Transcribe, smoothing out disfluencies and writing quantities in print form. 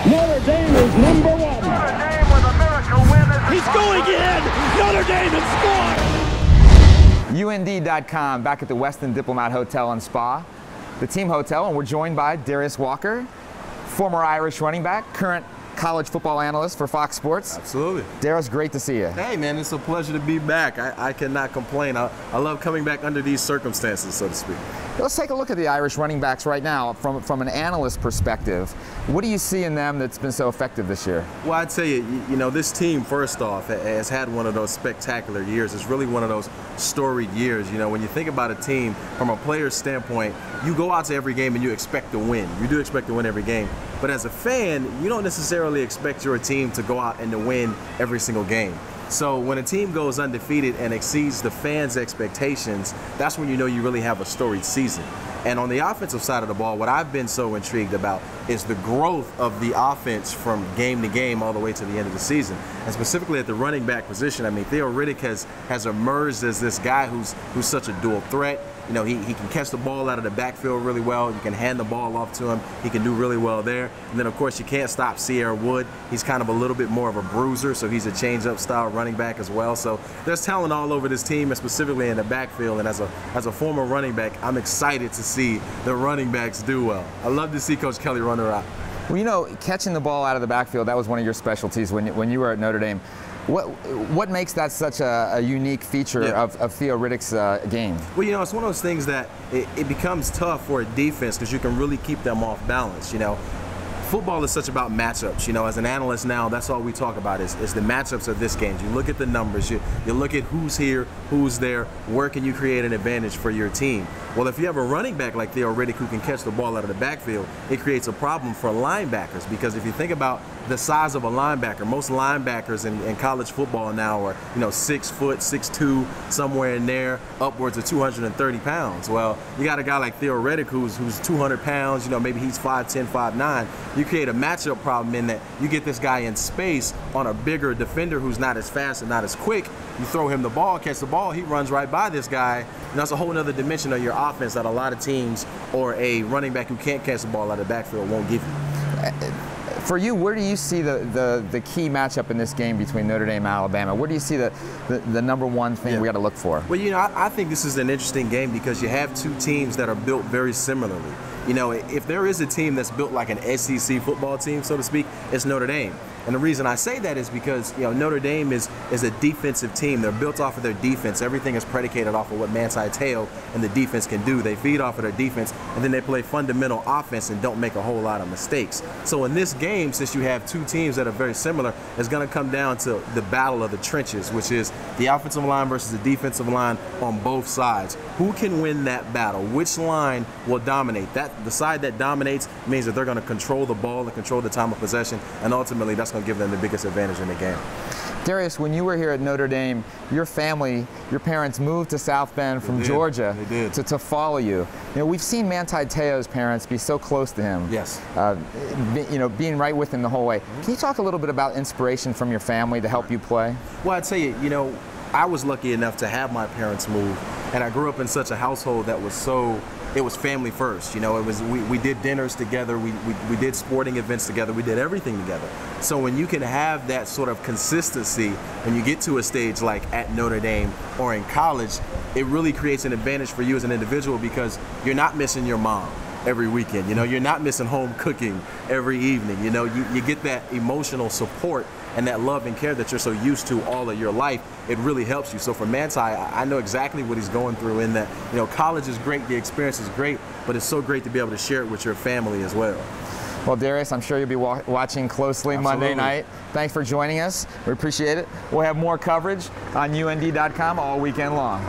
Notre Dame is number one. Notre Dame with a miracle win. He's going in. Notre Dame has scored. UND.com, back at the Westin Diplomat Hotel and Spa, the team hotel, and we're joined by Darius Walker, former Irish running back, current college football analyst for Fox Sports. Absolutely. Darius, great to see you. Hey, man, it's a pleasure to be back. I cannot complain. I love coming back under these circumstances, so to speak. Let's take a look at the Irish running backs right now from an analyst perspective. What do you see in them that's been so effective this year? Well, I'd tell you, this team, first off, has had one of those spectacular years. It's really one of those storied years. When you think about a team from a player's standpoint, you go out to every game and you expect to win. You do expect to win every game. But as a fan, you don't necessarily expect your team to go out and to win every single game. So when a team goes undefeated and exceeds the fans' expectations, that's when you know you really have a storied season. And on the offensive side of the ball, what I've been so intrigued about is the growth of the offense from game to game all the way to the end of the season. And specifically at the running back position, I mean, Theo Riddick has emerged as this guy who's such a dual threat. He can catch the ball out of the backfield really well. You can hand the ball off to him. He can do really well there. And then, of course, you can't stop Sierra Wood. He's kind of a little bit more of a bruiser, so he's a change-up style running back as well. So there's talent all over this team, and specifically in the backfield. And as a former running back, I'm excited to see the running backs do well. I love to see Coach Kelly run around. Well, catching the ball out of the backfield, that was one of your specialties when you were at Notre Dame. What makes that such a unique feature of Theo Riddick's game? Well, it's one of those things that it becomes tough for a defense because you can really keep them off balance. Football is such about matchups. As an analyst now, that's all we talk about is the matchups of this game. You look at the numbers, you look at who's here, who's there, where can you create an advantage for your team. Well, if you have a running back like Theo Riddick who can catch the ball out of the backfield, it creates a problem for linebackers, because if you think about the size of a linebacker, most linebackers in college football now are 6 foot, 6'2", somewhere in there, upwards of 230 pounds. Well, you got a guy like Theo Riddick who's 200 pounds, maybe he's 5'10", 5'9". You create a matchup problem in that you get this guy in space on a bigger defender who's not as fast and not as quick. You throw him the ball, catch the ball, he runs right by this guy. And that's a whole other dimension of your offense that a lot of teams or a running back who can't catch the ball out of the backfield won't give you. For you, where do you see the key matchup in this game between Notre Dame and Alabama? Where do you see the number one thing we got to look for? Well, I think this is an interesting game because you have two teams that are built very similarly. If there is a team that's built like an SEC football team, so to speak, it's Notre Dame. And the reason I say that is because, Notre Dame is a defensive team. They're built off of their defense. Everything is predicated off of what Manti Te'o and the defense can do. They feed off of their defense, and then they play fundamental offense and don't make a whole lot of mistakes. So in this game, since you have two teams that are very similar, it's going to come down to the battle of the trenches, which is the offensive line versus the defensive line on both sides. Who can win that battle? Which line will dominate? The side that dominates means that they're going to control the ball and control the time of possession, and ultimately that's going to give them the biggest advantage in the game. Darius, when you were here at Notre Dame, your family, your parents moved to South Bend from Georgia to follow you. We've seen Manti Te'o's parents be so close to him. Yes. Being right with him the whole way. Can you talk a little bit about inspiration from your family to help you play? Well, I tell you, I was lucky enough to have my parents move, and I grew up in such a household that was it was family first. We did dinners together, we did sporting events together, we did everything together. So when you can have that sort of consistency when you get to a stage like at Notre Dame or in college, it really creates an advantage for you as an individual because you're not missing your mom every weekend. You're not missing home cooking every evening. You get that emotional support and that love and care that you're so used to all of your life. It really helps you. So for Manti, I know exactly what he's going through in that, college is great, the experience is great, but it's so great to be able to share it with your family as well. Well, Darius, I'm sure you'll be watching closely Monday night. Thanks for joining us. We appreciate it. We'll have more coverage on UND.com all weekend long.